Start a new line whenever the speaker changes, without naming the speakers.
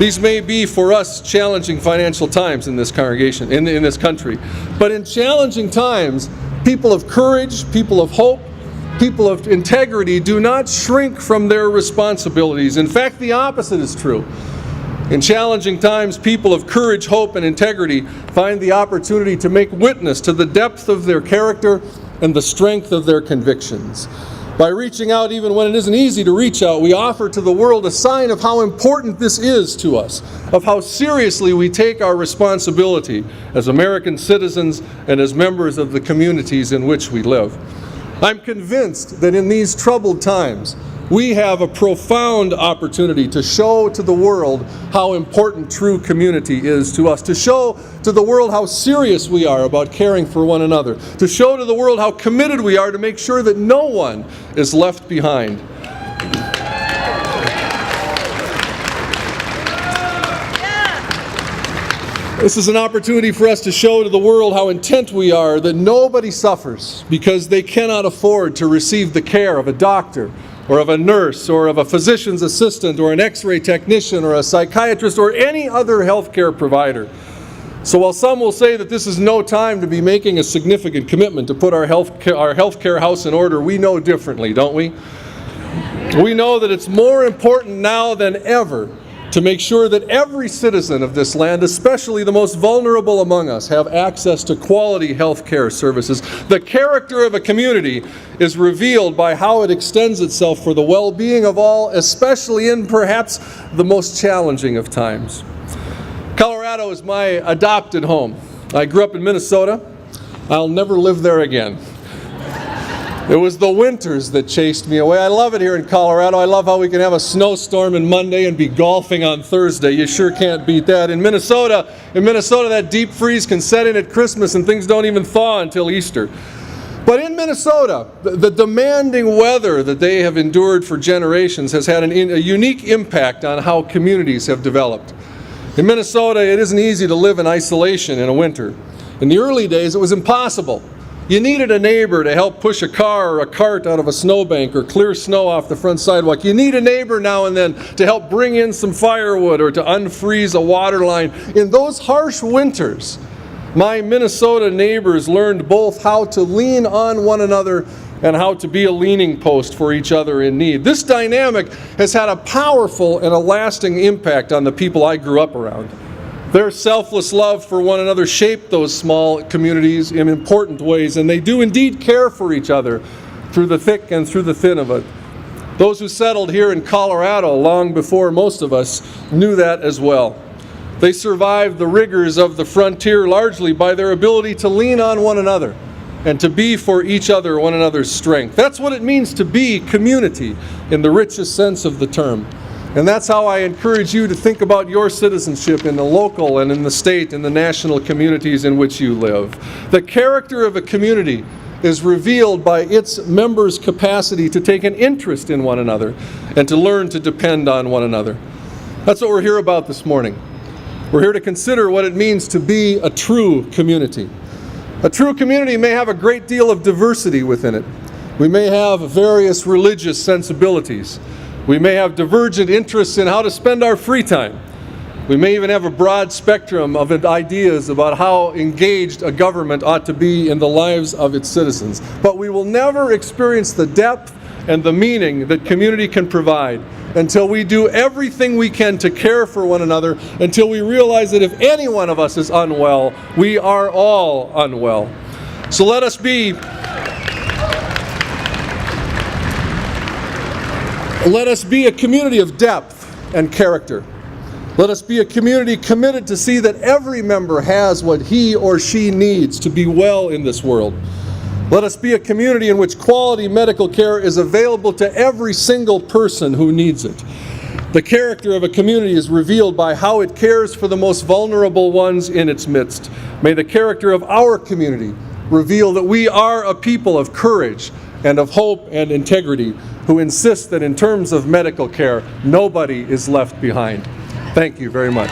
These may be for us challenging financial times in this congregation, in this country. But in challenging times, people of courage, people of hope, people of integrity do not shrink from their responsibilities. In fact, the opposite is true. In challenging times, people of courage, hope, and integrity find the opportunity to make witness to the depth of their character and the strength of their convictions. By reaching out even when it isn't easy to reach out, we offer to the world a sign of how important this is to us, of how seriously we take our responsibility as American citizens and as members of the communities in which we live. I'm convinced that in these troubled times, we have a profound opportunity to show to the world how important true community is to us, to show to the world how serious we are about caring for one another, to show to the world how committed we are to make sure that no one is left behind. This is an opportunity for us to show to the world how intent we are that nobody suffers because they cannot afford to receive the care of a doctor or of a nurse or of a physician's assistant or an x-ray technician or a psychiatrist or any other healthcare provider. So while some will say that this is no time to be making a significant commitment to put our healthcare house in order, we know differently, don't we? We know that it's more important now than ever to make sure that every citizen of this land, especially the most vulnerable among us, have access to quality health care services. The character of a community is revealed by how it extends itself for the well-being of all, especially in perhaps the most challenging of times. Colorado is my adopted home. I grew up in Minnesota. I'll never live there again. It was the winters that chased me away. I love it here in Colorado. I love how we can have a snowstorm on Monday and be golfing on Thursday. You sure can't beat that. In Minnesota, that deep freeze can set in at Christmas and things don't even thaw until Easter. But in Minnesota, the demanding weather that they have endured for generations has had a unique impact on how communities have developed. In Minnesota, it isn't easy to live in isolation in a winter. In the early days, it was impossible. You needed a neighbor to help push a car or a cart out of a snowbank or clear snow off the front sidewalk. You need a neighbor now and then to help bring in some firewood or to unfreeze a water line. In those harsh winters, my Minnesota neighbors learned both how to lean on one another and how to be a leaning post for each other in need. This dynamic has had a powerful and a lasting impact on the people I grew up around. Their selfless love for one another shaped those small communities in important ways, and they do indeed care for each other through the thick and through the thin of it. Those who settled here in Colorado long before most of us knew that as well. They survived the rigors of the frontier largely by their ability to lean on one another and to be for each other one another's strength. That's what it means to be community in the richest sense of the term. And that's how I encourage you to think about your citizenship in the local and in the state and the national communities in which you live. The character of a community is revealed by its members' capacity to take an interest in one another and to learn to depend on one another. That's what we're here about this morning. We're here to consider what it means to be a true community. A true community may have a great deal of diversity within it. We may have various religious sensibilities. We may have divergent interests in how to spend our free time. We may even have a broad spectrum of ideas about how engaged a government ought to be in the lives of its citizens. But we will never experience the depth and the meaning that community can provide until we do everything we can to care for one another, until we realize that if any one of us is unwell, we are all unwell. So let us be a community of depth and character. Let us be a community committed to see that every member has what he or she needs to be well in this world. Let us be a community in which quality medical care is available to every single person who needs it. The character of a community is revealed by how it cares for the most vulnerable ones in its midst. May the character of our community reveal that we are a people of courage and of hope and integrity who insist that in terms of medical care, nobody is left behind. Thank you very much.